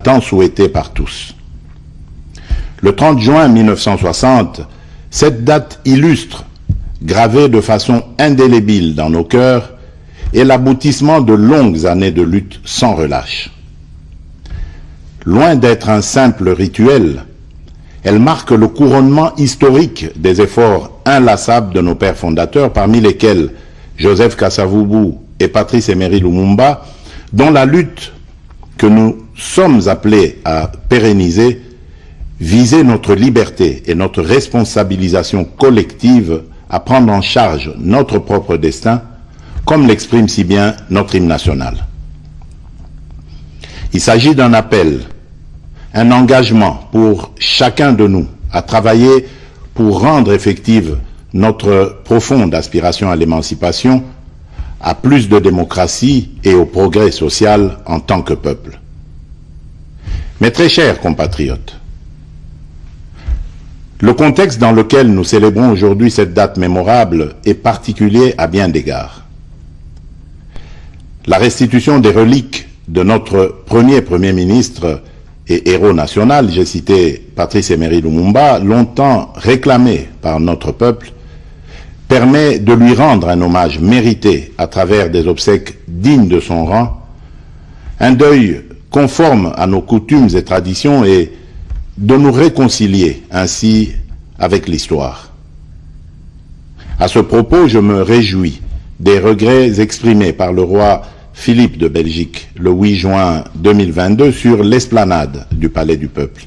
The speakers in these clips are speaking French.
tant souhaité par tous. Le 30 juin 1960, cette date illustre, gravée de façon indélébile dans nos cœurs, est l'aboutissement de longues années de lutte sans relâche. Loin d'être un simple rituel, elle marque le couronnement historique des efforts inlassables de nos pères fondateurs, parmi lesquels Joseph Kasavubu et Patrice Emery Lumumba, dont la lutte que nous sommes appelés à pérenniser visait notre liberté et notre responsabilisation collective à prendre en charge notre propre destin, comme l'exprime si bien notre hymne national. Il s'agit d'un appel, un engagement pour chacun de nous à travailler pour rendre effective notre profonde aspiration à l'émancipation, à plus de démocratie et au progrès social en tant que peuple. Mes très chers compatriotes, le contexte dans lequel nous célébrons aujourd'hui cette date mémorable est particulier à bien d'égards. La restitution des reliques de notre Premier ministre et héros national, j'ai cité Patrice Emery Lumumba, longtemps réclamé par notre peuple, permet de lui rendre un hommage mérité à travers des obsèques dignes de son rang, un deuil conforme à nos coutumes et traditions et de nous réconcilier ainsi avec l'histoire. À ce propos, je me réjouis des regrets exprimés par le roi Philippe de Belgique le 8 juin 2022 sur l'esplanade du Palais du Peuple.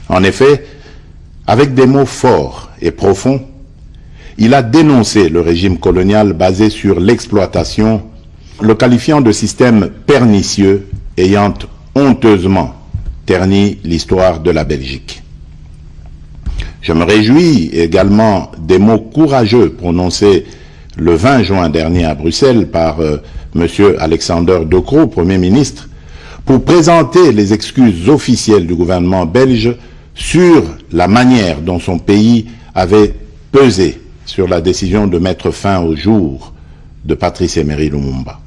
En effet, avec des mots forts et profonds, il a dénoncé le régime colonial basé sur l'exploitation, le qualifiant de système pernicieux ayant honteusement terni l'histoire de la Belgique. Je me réjouis également des mots courageux prononcés le 20 juin dernier à Bruxelles par M. Alexander De Croo, Premier ministre, pour présenter les excuses officielles du gouvernement belge sur la manière dont son pays avait pesé sur la décision de mettre fin au jour de Patrice Emery Lumumba.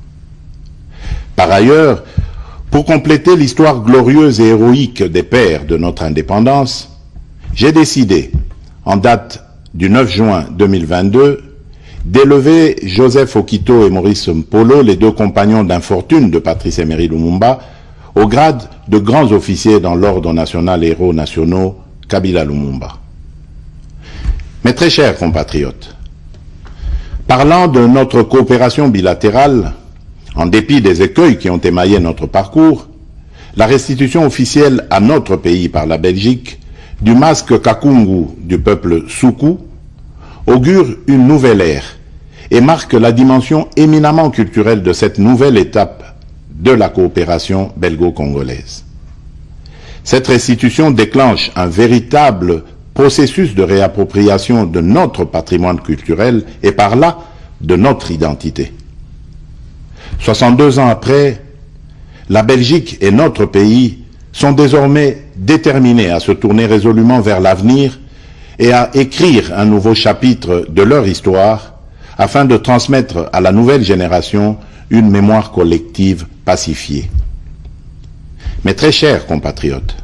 Par ailleurs, pour compléter l'histoire glorieuse et héroïque des pères de notre indépendance, j'ai décidé, en date du 9 juin 2022, d'élever Joseph Okito et Maurice Mpolo, les deux compagnons d'infortune de Patrice Emery Lumumba, au grade de grands officiers dans l'Ordre national héros nationaux Kabila Lumumba. Mes très chers compatriotes, parlant de notre coopération bilatérale, en dépit des écueils qui ont émaillé notre parcours, la restitution officielle à notre pays par la Belgique du masque Kakungu du peuple Soukou augure une nouvelle ère et marque la dimension éminemment culturelle de cette nouvelle étape de la coopération belgo-congolaise. Cette restitution déclenche un véritable processus de réappropriation de notre patrimoine culturel et par là de notre identité. 62 ans après, la Belgique et notre pays sont désormais déterminés à se tourner résolument vers l'avenir et à écrire un nouveau chapitre de leur histoire afin de transmettre à la nouvelle génération une mémoire collective pacifiée. Mes très chers compatriotes,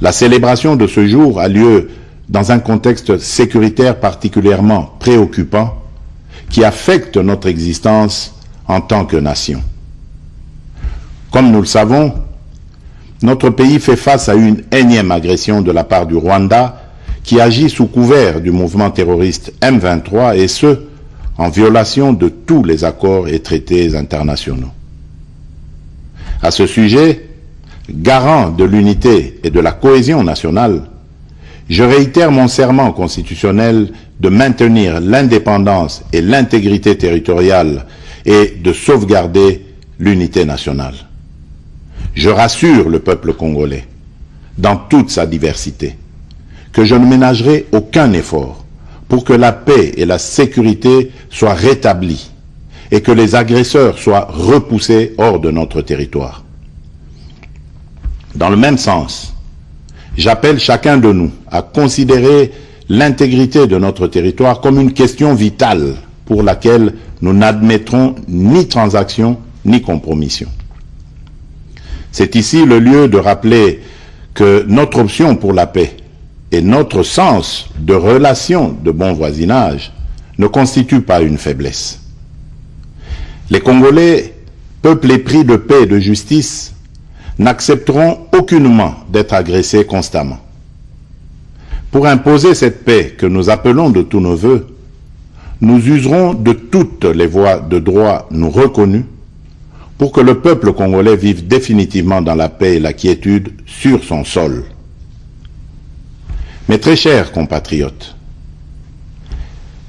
la célébration de ce jour a lieu dans un contexte sécuritaire particulièrement préoccupant qui affecte notre existence en tant que nation. Comme nous le savons, notre pays fait face à une énième agression de la part du Rwanda qui agit sous couvert du mouvement terroriste M23 et ce, en violation de tous les accords et traités internationaux. À ce sujet, garant de l'unité et de la cohésion nationale, je réitère mon serment constitutionnel de maintenir l'indépendance et l'intégrité territoriale et de sauvegarder l'unité nationale. Je rassure le peuple congolais, dans toute sa diversité, que je ne ménagerai aucun effort pour que la paix et la sécurité soient rétablies et que les agresseurs soient repoussés hors de notre territoire. Dans le même sens, j'appelle chacun de nous à considérer l'intégrité de notre territoire comme une question vitale pour laquelle nous n'admettrons ni transaction ni compromission. C'est ici le lieu de rappeler que notre option pour la paix et notre sens de relation de bon voisinage ne constituent pas une faiblesse. Les Congolais, peuple épris de paix et de justice, n'accepteront aucunement d'être agressés constamment. Pour imposer cette paix que nous appelons de tous nos voeux, nous userons de toutes les voies de droit nous reconnues pour que le peuple congolais vive définitivement dans la paix et la quiétude sur son sol. Mes très chers compatriotes,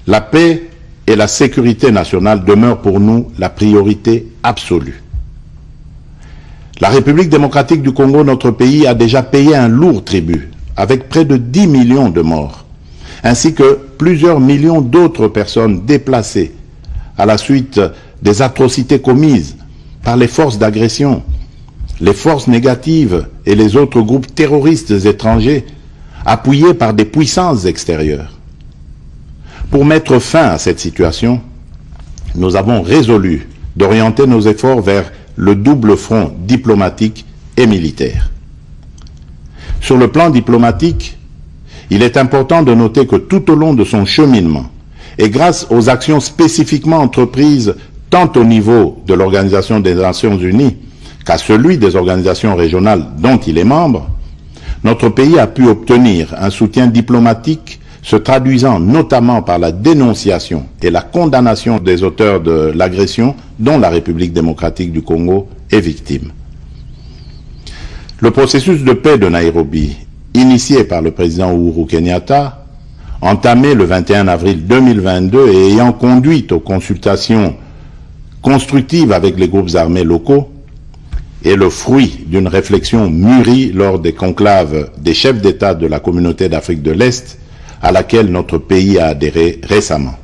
la paix et la sécurité nationale demeurent pour nous la priorité absolue. La République démocratique du Congo, notre pays, a déjà payé un lourd tribut, avec près de 10 millions de morts, ainsi que plusieurs millions d'autres personnes déplacées à la suite des atrocités commises par les forces d'agression, les forces négatives et les autres groupes terroristes étrangers, appuyés par des puissances extérieures. Pour mettre fin à cette situation, nous avons résolu d'orienter nos efforts vers le double front diplomatique et militaire. Sur le plan diplomatique, il est important de noter que tout au long de son cheminement, et grâce aux actions spécifiquement entreprises tant au niveau de l'Organisation des Nations Unies qu'à celui des organisations régionales dont il est membre, notre pays a pu obtenir un soutien diplomatique se traduisant notamment par la dénonciation et la condamnation des auteurs de l'agression dont la République démocratique du Congo est victime. Le processus de paix de Nairobi, initié par le président Uhuru Kenyatta, entamé le 21 avril 2022 et ayant conduit aux consultations constructives avec les groupes armés locaux, est le fruit d'une réflexion mûrie lors des conclaves des chefs d'État de la communauté d'Afrique de l'Est, à laquelle notre pays a adhéré récemment.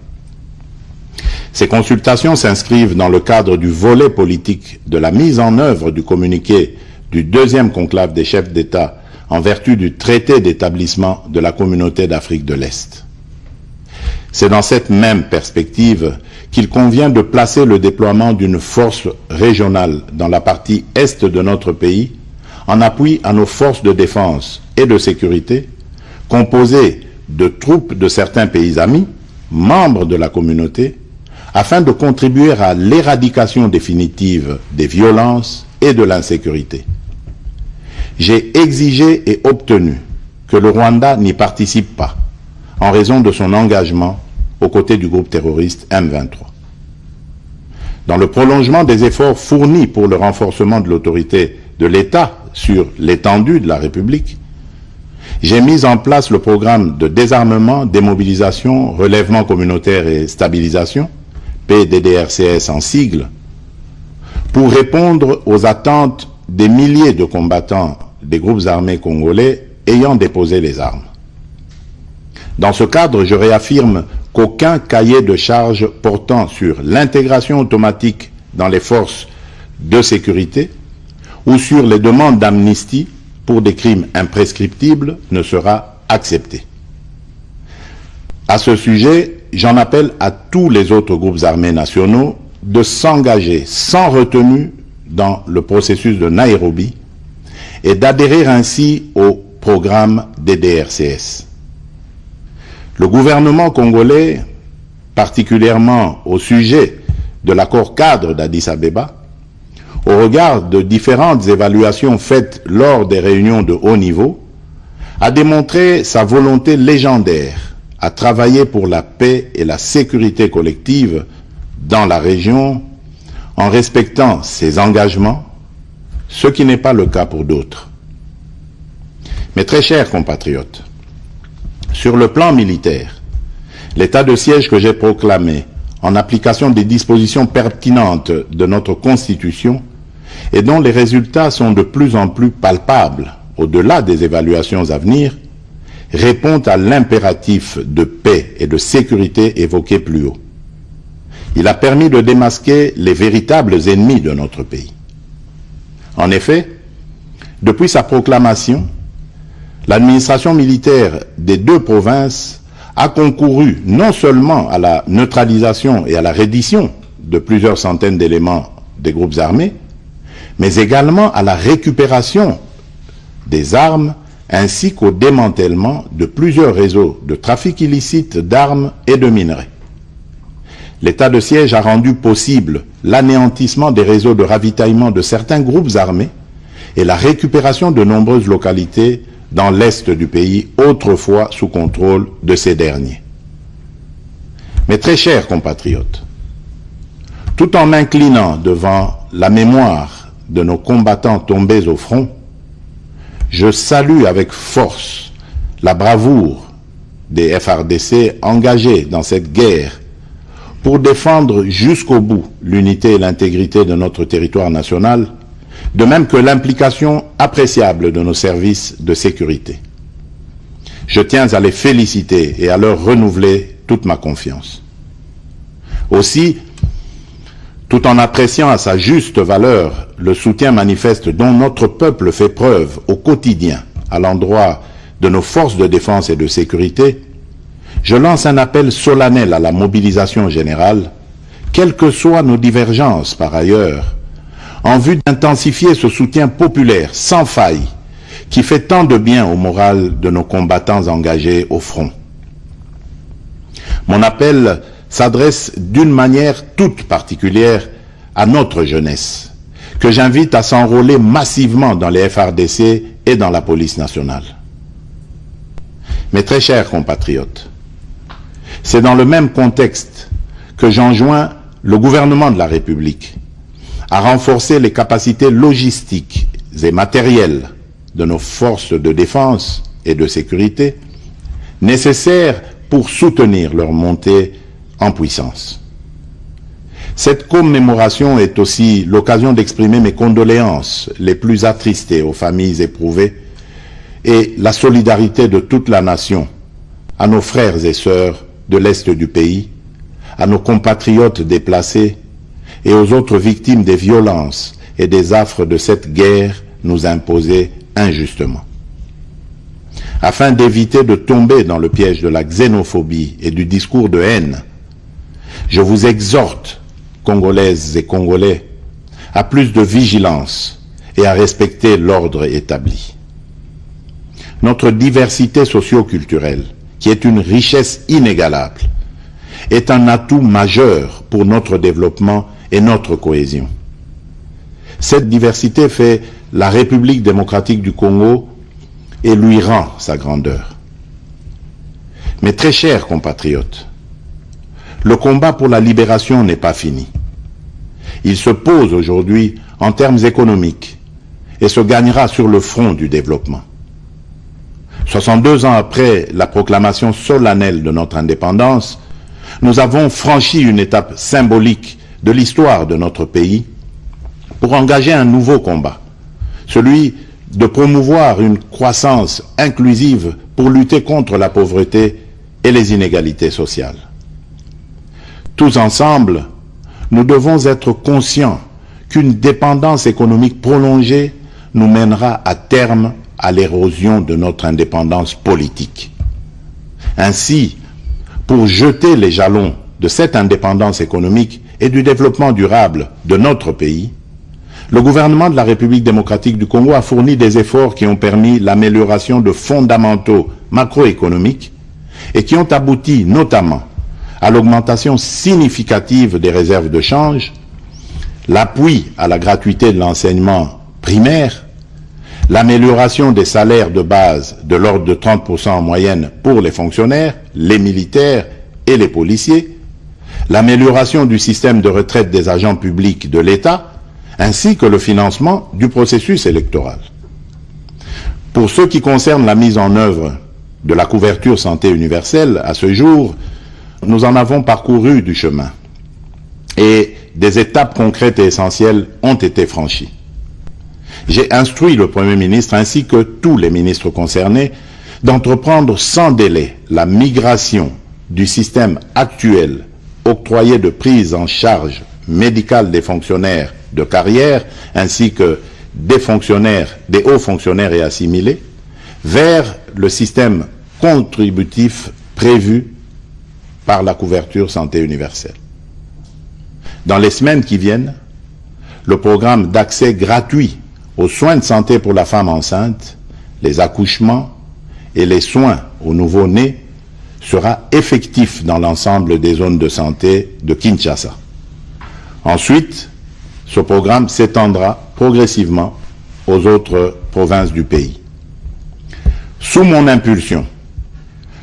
Ces consultations s'inscrivent dans le cadre du volet politique de la mise en œuvre du communiqué du deuxième conclave des chefs d'État en vertu du traité d'établissement de la communauté d'Afrique de l'Est. C'est dans cette même perspective qu'il convient de placer le déploiement d'une force régionale dans la partie est de notre pays en appui à nos forces de défense et de sécurité, composées de troupes de certains pays amis, membres de la communauté, afin de contribuer à l'éradication définitive des violences et de l'insécurité. J'ai exigé et obtenu que le Rwanda n'y participe pas, en raison de son engagement aux côtés du groupe terroriste M23. Dans le prolongement des efforts fournis pour le renforcement de l'autorité de l'État sur l'étendue de la République, j'ai mis en place le programme de désarmement, démobilisation, relèvement communautaire et stabilisation, PDDRCS en sigle, pour répondre aux attentes des milliers de combattants des groupes armés congolais ayant déposé les armes. Dans ce cadre, je réaffirme qu'aucun cahier de charges portant sur l'intégration automatique dans les forces de sécurité ou sur les demandes d'amnistie pour des crimes imprescriptibles ne sera accepté. À ce sujet, j'en appelle à tous les autres groupes armés nationaux de s'engager sans retenue dans le processus de Nairobi et d'adhérer ainsi au programme DDRCS. Le gouvernement congolais, particulièrement au sujet de l'accord cadre d'Addis Abeba, au regard de différentes évaluations faites lors des réunions de haut niveau, a démontré sa volonté légendaire à travailler pour la paix et la sécurité collective dans la région en respectant ses engagements, ce qui n'est pas le cas pour d'autres. Mes très chers compatriotes, sur le plan militaire, l'état de siège que j'ai proclamé en application des dispositions pertinentes de notre Constitution et dont les résultats sont de plus en plus palpables au-delà des évaluations à venir, répond à l'impératif de paix et de sécurité évoqué plus haut. Il a permis de démasquer les véritables ennemis de notre pays. En effet, depuis sa proclamation, l'administration militaire des deux provinces a concouru non seulement à la neutralisation et à la reddition de plusieurs centaines d'éléments des groupes armés, mais également à la récupération des armes ainsi qu'au démantèlement de plusieurs réseaux de trafic illicite d'armes et de minerais. L'état de siège a rendu possible l'anéantissement des réseaux de ravitaillement de certains groupes armés et la récupération de nombreuses localités dans l'est du pays, autrefois sous contrôle de ces derniers. Mes très chers compatriotes, tout en m'inclinant devant la mémoire de nos combattants tombés au front, je salue avec force la bravoure des FARDC engagés dans cette guerre pour défendre jusqu'au bout l'unité et l'intégrité de notre territoire national, de même que l'implication appréciable de nos services de sécurité. Je tiens à les féliciter et à leur renouveler toute ma confiance. Aussi, tout en appréciant à sa juste valeur le soutien manifeste dont notre peuple fait preuve au quotidien à l'endroit de nos forces de défense et de sécurité, je lance un appel solennel à la mobilisation générale, quelles que soient nos divergences par ailleurs, en vue d'intensifier ce soutien populaire sans faille qui fait tant de bien au moral de nos combattants engagés au front. Mon appel s'adresse d'une manière toute particulière à notre jeunesse, que j'invite à s'enrôler massivement dans les FARDC et dans la police nationale. Mes très chers compatriotes, c'est dans le même contexte que j'enjoins le gouvernement de la République à renforcer les capacités logistiques et matérielles de nos forces de défense et de sécurité nécessaires pour soutenir leur montée en puissance. Cette commémoration est aussi l'occasion d'exprimer mes condoléances les plus attristées aux familles éprouvées et la solidarité de toute la nation à nos frères et sœurs de l'Est du pays, à nos compatriotes déplacés et aux autres victimes des violences et des affres de cette guerre nous imposée injustement. Afin d'éviter de tomber dans le piège de la xénophobie et du discours de haine, je vous exhorte, Congolaises et Congolais, à plus de vigilance et à respecter l'ordre établi. Notre diversité socio-culturelle, qui est une richesse inégalable, est un atout majeur pour notre développement et notre cohésion. Cette diversité fait la République démocratique du Congo et lui rend sa grandeur. Mes très chers compatriotes, le combat pour la libération n'est pas fini. Il se pose aujourd'hui en termes économiques et se gagnera sur le front du développement. 62 ans après la proclamation solennelle de notre indépendance, nous avons franchi une étape symbolique de l'histoire de notre pays pour engager un nouveau combat, celui de promouvoir une croissance inclusive pour lutter contre la pauvreté et les inégalités sociales. Tous ensemble, nous devons être conscients qu'une dépendance économique prolongée nous mènera à terme à l'érosion de notre indépendance politique. Ainsi, pour jeter les jalons de cette indépendance économique et du développement durable de notre pays, le gouvernement de la République démocratique du Congo a fourni des efforts qui ont permis l'amélioration de fondamentaux macroéconomiques et qui ont abouti notamment à l'augmentation significative des réserves de change, l'appui à la gratuité de l'enseignement primaire, l'amélioration des salaires de base de l'ordre de 30% en moyenne pour les fonctionnaires, les militaires et les policiers, l'amélioration du système de retraite des agents publics de l'État, ainsi que le financement du processus électoral. Pour ce qui concerne la mise en œuvre de la couverture santé universelle, à ce jour, nous en avons parcouru du chemin et des étapes concrètes et essentielles ont été franchies. J'ai instruit le Premier ministre ainsi que tous les ministres concernés d'entreprendre sans délai la migration du système actuel octroyé de prise en charge médicale des fonctionnaires de carrière ainsi que des hauts fonctionnaires et assimilés vers le système contributif prévu par la couverture santé universelle. Dans les semaines qui viennent, le programme d'accès gratuit aux soins de santé pour la femme enceinte, les accouchements et les soins aux nouveau-nés sera effectif dans l'ensemble des zones de santé de Kinshasa. Ensuite, ce programme s'étendra progressivement aux autres provinces du pays. Sous mon impulsion,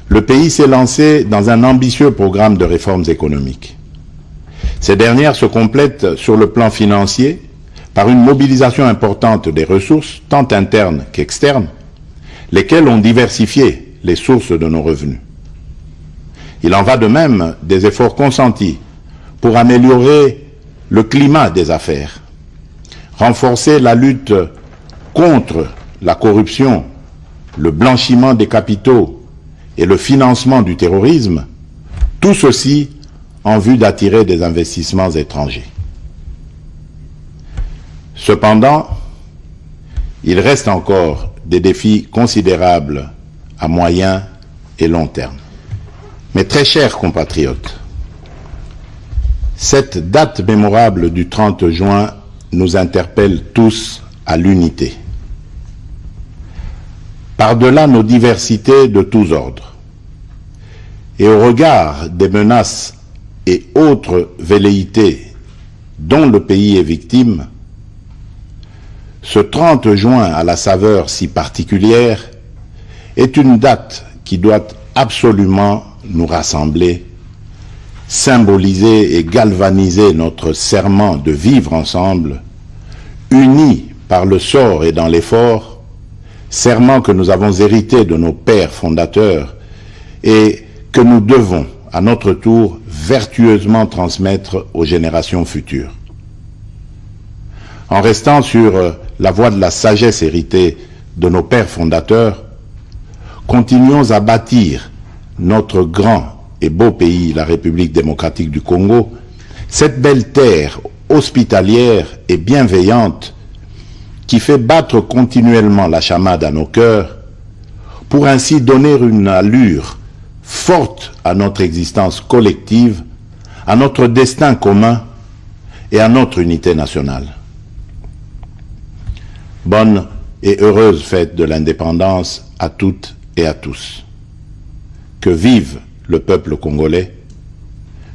le pays s'est lancé dans un ambitieux programme de réformes économiques. Ces dernières se complètent sur le plan financier par une mobilisation importante des ressources, tant internes qu'externes, lesquelles ont diversifié les sources de nos revenus. Il en va de même des efforts consentis pour améliorer le climat des affaires, renforcer la lutte contre la corruption, le blanchiment des capitaux et le financement du terrorisme, tout ceci en vue d'attirer des investissements étrangers. Cependant, il reste encore des défis considérables à moyen et long terme. Mes très chers compatriotes, cette date mémorable du 30 juin nous interpelle tous à l'unité. Par-delà nos diversités de tous ordres, et au regard des menaces et autres velléités dont le pays est victime, ce 30 juin à la saveur si particulière est une date qui doit absolument nous rassembler, symboliser et galvaniser notre serment de vivre ensemble, unis par le sort et dans l'effort, serment que nous avons hérité de nos pères fondateurs et que nous devons, à notre tour, vertueusement transmettre aux générations futures. En restant sur la voie de la sagesse héritée de nos pères fondateurs, continuons à bâtir notre grand et beau pays, la République démocratique du Congo, cette belle terre hospitalière et bienveillante qui fait battre continuellement la chamade à nos cœurs, pour ainsi donner une allure forte à notre existence collective, à notre destin commun et à notre unité nationale. Bonne et heureuse fête de l'indépendance à toutes et à tous. Que vive le peuple congolais,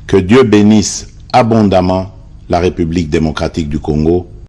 que Dieu bénisse abondamment la République démocratique du Congo